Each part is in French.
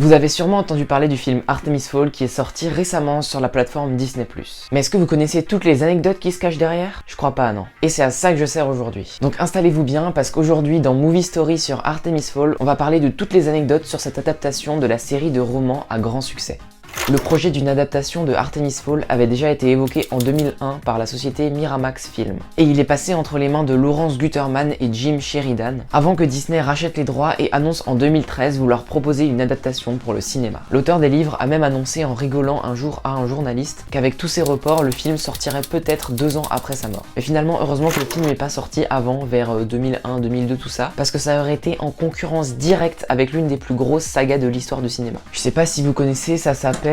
Vous avez sûrement entendu parler du film Artemis Fowl qui est sorti récemment sur la plateforme Disney+. Mais est-ce que vous connaissez toutes les anecdotes qui se cachent derrière? Je crois pas, non. Et c'est à ça que je sers aujourd'hui. Donc installez-vous bien parce qu'aujourd'hui dans Movie Story sur Artemis Fowl, on va parler de toutes les anecdotes sur cette adaptation de la série de romans à grand succès. Le projet d'une adaptation de Artemis Fowl avait déjà été évoqué en 2001 par la société Miramax Film. Et il est passé entre les mains de Lawrence Guterman et Jim Sheridan, avant que Disney rachète les droits et annonce en 2013 vouloir proposer une adaptation pour le cinéma. L'auteur des livres a même annoncé en rigolant un jour à un journaliste qu'avec tous ces reports, le film sortirait peut-être 2 ans après sa mort. Mais finalement, heureusement que le film n'est pas sorti avant, vers 2001, 2002, tout ça, parce que ça aurait été en concurrence directe avec l'une des plus grosses sagas de l'histoire du cinéma. Je sais pas si vous connaissez, ça s'appelle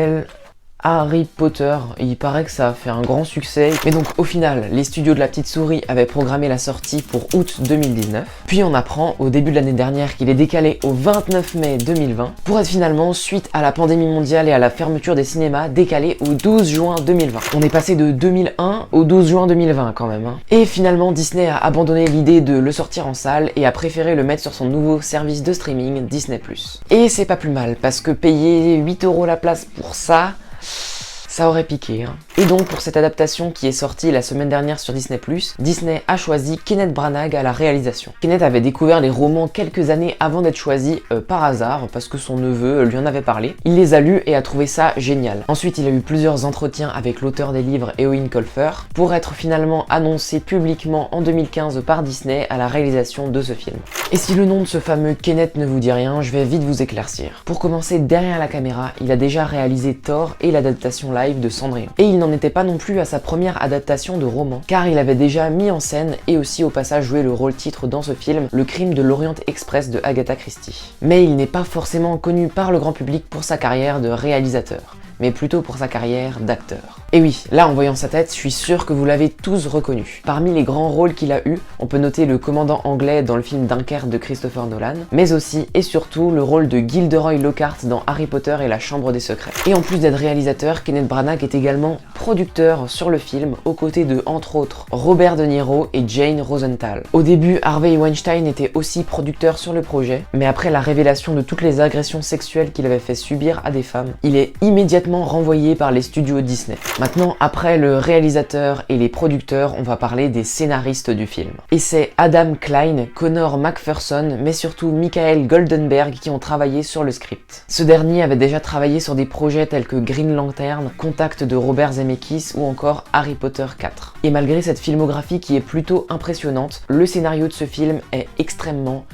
Harry Potter, il paraît que ça a fait un grand succès. Mais donc au final, les studios de la petite souris avaient programmé la sortie pour août 2019. Puis on apprend au début de l'année dernière qu'il est décalé au 29 mai 2020 pour être finalement, suite à la pandémie mondiale et à la fermeture des cinémas, décalé au 12 juin 2020. On est passé de 2001 au 12 juin 2020 quand même. Et finalement, Disney a abandonné l'idée de le sortir en salle et a préféré le mettre sur son nouveau service de streaming Disney+. Et c'est pas plus mal parce que payer 8 € la place pour ça aurait piqué. Et donc pour cette adaptation qui est sortie la semaine dernière sur Disney+, Disney a choisi Kenneth Branagh à la réalisation. Kenneth avait découvert les romans quelques années avant d'être choisi par hasard, parce que son neveu lui en avait parlé. Il les a lus et a trouvé ça génial. Ensuite il a eu plusieurs entretiens avec l'auteur des livres Eoin Colfer, pour être finalement annoncé publiquement en 2015 par Disney à la réalisation de ce film. Et si le nom de ce fameux Kenneth ne vous dit rien, je vais vite vous éclaircir. Pour commencer, derrière la caméra, il a déjà réalisé Thor et l'adaptation live de Cendrillon. Et il n'en était pas non plus à sa première adaptation de roman, car il avait déjà mis en scène et aussi au passage joué le rôle titre dans ce film, Le Crime de l'Orient Express de Agatha Christie. Mais il n'est pas forcément connu par le grand public pour sa carrière de réalisateur, mais plutôt pour sa carrière d'acteur. Et oui, là en voyant sa tête, je suis sûr que vous l'avez tous reconnu. Parmi les grands rôles qu'il a eu, on peut noter le commandant anglais dans le film Dunkerque de Christopher Nolan, mais aussi et surtout le rôle de Gilderoy Lockhart dans Harry Potter et la Chambre des Secrets. Et en plus d'être réalisateur, Kenneth Branagh est également producteur sur le film, aux côtés de, entre autres, Robert De Niro et Jane Rosenthal. Au début, Harvey Weinstein était aussi producteur sur le projet, mais après la révélation de toutes les agressions sexuelles qu'il avait fait subir à des femmes, il est immédiatement renvoyé par les studios Disney. Maintenant, après le réalisateur et les producteurs, on va parler des scénaristes du film. Et c'est Adam Klein, Connor McPherson, mais surtout Michael Goldenberg qui ont travaillé sur le script. Ce dernier avait déjà travaillé sur des projets tels que Green Lantern, Contact de Robert Zemeckis ou encore Harry Potter 4. Et malgré cette filmographie qui est plutôt impressionnante, le scénario de ce film est extrêmement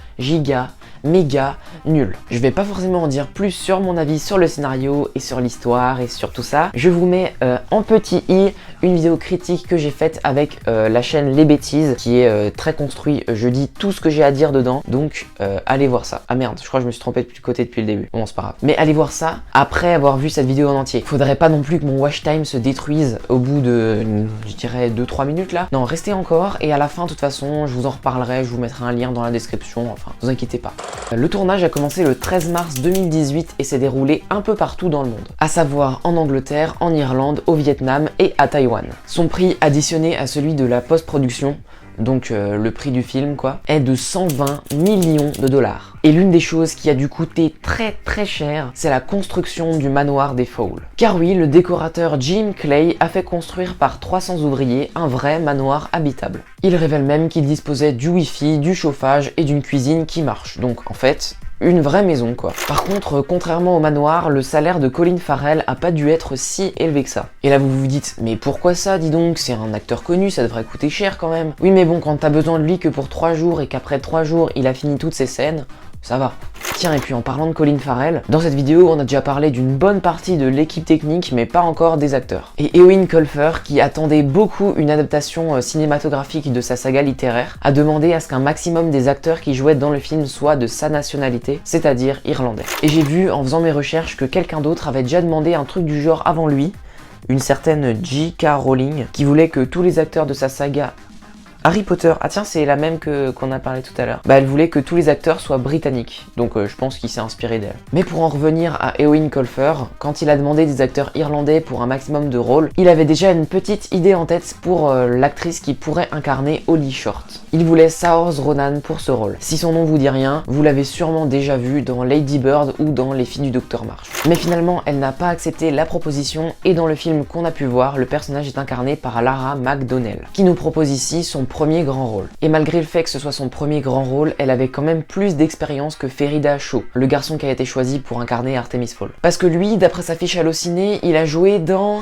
méga nul. Je vais pas forcément en dire plus sur mon avis sur le scénario et sur l'histoire et sur tout ça. Je vous mets en petit i une vidéo critique que j'ai faite avec la chaîne Les Bêtises qui est très construit. Je dis tout ce que j'ai à dire dedans, donc allez voir ça. Ah merde, je crois que je me suis trompé de côté depuis le début. Bon, c'est pas grave. Mais allez voir ça après avoir vu cette vidéo en entier. Faudrait pas non plus que mon watch time se détruise au bout de, je dirais, 2-3 minutes là. Non, restez encore et à la fin, de toute façon, je vous en reparlerai, je vous mettrai un lien dans la description, enfin, ne vous inquiétez pas. Le tournage a commencé le 13 mars 2018 et s'est déroulé un peu partout dans le monde, à savoir en Angleterre, en Irlande, au Vietnam et à Taïwan. Son prix additionné à celui de la post-production, donc le prix du film quoi, est de 120 millions de dollars. Et l'une des choses qui a dû coûter très cher, c'est la construction du manoir des Fowl. Car oui, le décorateur Jim Clay a fait construire par 300 ouvriers un vrai manoir habitable. Il révèle même qu'il disposait du wifi, du chauffage et d'une cuisine qui marche. Donc en fait, une vraie maison quoi. Par contre, contrairement au manoir, le salaire de Colin Farrell a pas dû être si élevé que ça. Et là vous vous dites, mais pourquoi ça, dis donc, c'est un acteur connu, ça devrait coûter cher quand même. Oui mais bon, quand t'as besoin de lui que pour 3 jours et qu'après 3 jours il a fini toutes ses scènes, ça va. Tiens, et puis en parlant de Colin Farrell, dans cette vidéo on a déjà parlé d'une bonne partie de l'équipe technique mais pas encore des acteurs. Et Eoin Colfer, qui attendait beaucoup une adaptation cinématographique de sa saga littéraire, a demandé à ce qu'un maximum des acteurs qui jouaient dans le film soient de sa nationalité, c'est-à-dire irlandais. Et j'ai vu en faisant mes recherches que quelqu'un d'autre avait déjà demandé un truc du genre avant lui, une certaine J.K. Rowling, qui voulait que tous les acteurs de sa saga Harry Potter, ah tiens, c'est la même qu'on a parlé tout à l'heure. Bah elle voulait que tous les acteurs soient britanniques, donc je pense qu'il s'est inspiré d'elle. Mais pour en revenir à Eowyn Colfer, quand il a demandé des acteurs irlandais pour un maximum de rôles, il avait déjà une petite idée en tête pour l'actrice qui pourrait incarner Holly Short. Il voulait Saoirse Ronan pour ce rôle. Si son nom vous dit rien, vous l'avez sûrement déjà vu dans Lady Bird ou dans Les filles du Docteur March. Mais finalement, elle n'a pas accepté la proposition et dans le film qu'on a pu voir, le personnage est incarné par Lara McDonnell, qui nous propose ici son premier grand rôle. Et malgré le fait que ce soit son premier grand rôle, elle avait quand même plus d'expérience que Ferida Shaw, le garçon qui a été choisi pour incarner Artemis Fowl. Parce que lui, d'après sa fiche Allociné, il a joué dans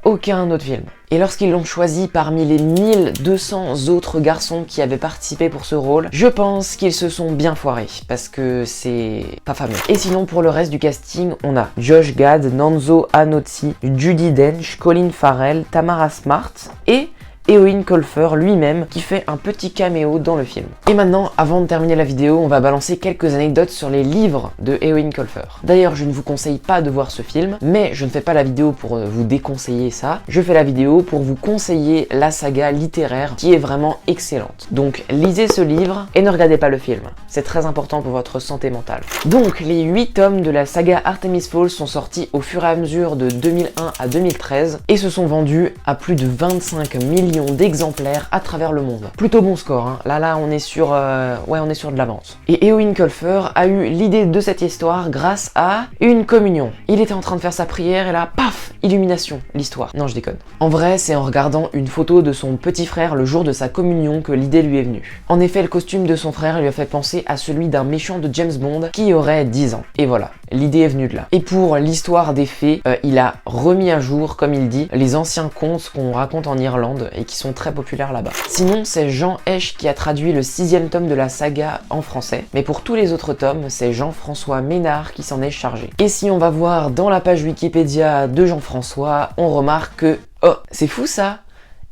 aucun autre film. Et lorsqu'ils l'ont choisi parmi les 1200 autres garçons qui avaient participé pour ce rôle, je pense qu'ils se sont bien foirés, parce que c'est pas fameux. Et sinon, pour le reste du casting, on a Josh Gad, Nonso Anotti, Judi Dench, Colin Farrell, Tamara Smart et Eowyn Colfer lui-même qui fait un petit caméo dans le film. Et maintenant, avant de terminer la vidéo, on va balancer quelques anecdotes sur les livres de Eowyn Colfer. D'ailleurs, je ne vous conseille pas de voir ce film, mais je ne fais pas la vidéo pour vous déconseiller ça, je fais la vidéo pour vous conseiller la saga littéraire qui est vraiment excellente. Donc lisez ce livre et ne regardez pas le film, c'est très important pour votre santé mentale. Donc les 8 tomes de la saga Artemis Fowl sont sortis au fur et à mesure de 2001 à 2013 et se sont vendus à plus de 25 millions d'exemplaires à travers le monde. Plutôt bon score, hein. Là on est sur on est sur de l'avance. Et Eowyn Colfer a eu l'idée de cette histoire grâce à une communion. Il était en train de faire sa prière et là, paf, illumination, l'histoire. Non, je déconne. En vrai, c'est en regardant une photo de son petit frère le jour de sa communion que l'idée lui est venue. En effet, le costume de son frère lui a fait penser à celui d'un méchant de James Bond qui aurait 10 ans. Et voilà, l'idée est venue de là. Et pour l'histoire des fées, il a remis à jour, comme il dit, les anciens contes qu'on raconte en Irlande et qui sont très populaires là-bas. Sinon, c'est Jean Hesch qui a traduit le 6e tome de la saga en français, mais pour tous les autres tomes, c'est Jean-François Ménard qui s'en est chargé. Et si on va voir dans la page Wikipédia de Jean-François, on remarque que... Oh, c'est fou ça!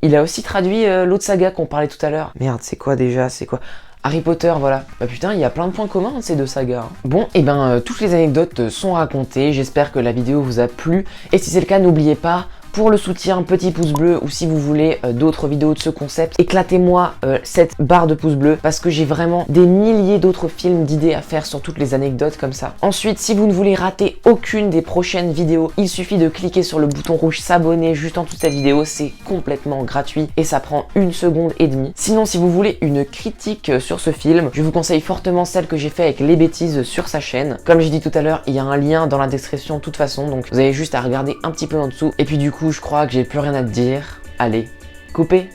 Il a aussi traduit l'autre saga qu'on parlait tout à l'heure. Merde, c'est quoi déjà? C'est quoi? Harry Potter, voilà. Bah putain, il y a plein de points communs entre ces deux sagas. Hein. Bon, et toutes les anecdotes sont racontées, j'espère que la vidéo vous a plu. Et si c'est le cas, n'oubliez pas, pour le soutien, petit pouce bleu, ou si vous voulez d'autres vidéos de ce concept, éclatez-moi cette barre de pouce bleu, parce que j'ai vraiment des milliers d'autres films d'idées à faire sur toutes les anecdotes comme ça. Ensuite, si vous ne voulez rater aucune des prochaines vidéos, il suffit de cliquer sur le bouton rouge s'abonner juste en dessous de cette vidéo, c'est complètement gratuit et ça prend 1 seconde et demie. Sinon, si vous voulez une critique sur ce film, je vous conseille fortement celle que j'ai fait avec Les Bêtises sur sa chaîne. Comme j'ai dit tout à l'heure, il y a un lien dans la description de toute façon, donc vous avez juste à regarder un petit peu en dessous. Et puis du coup, je crois que j'ai plus rien à te dire. Allez, coupez!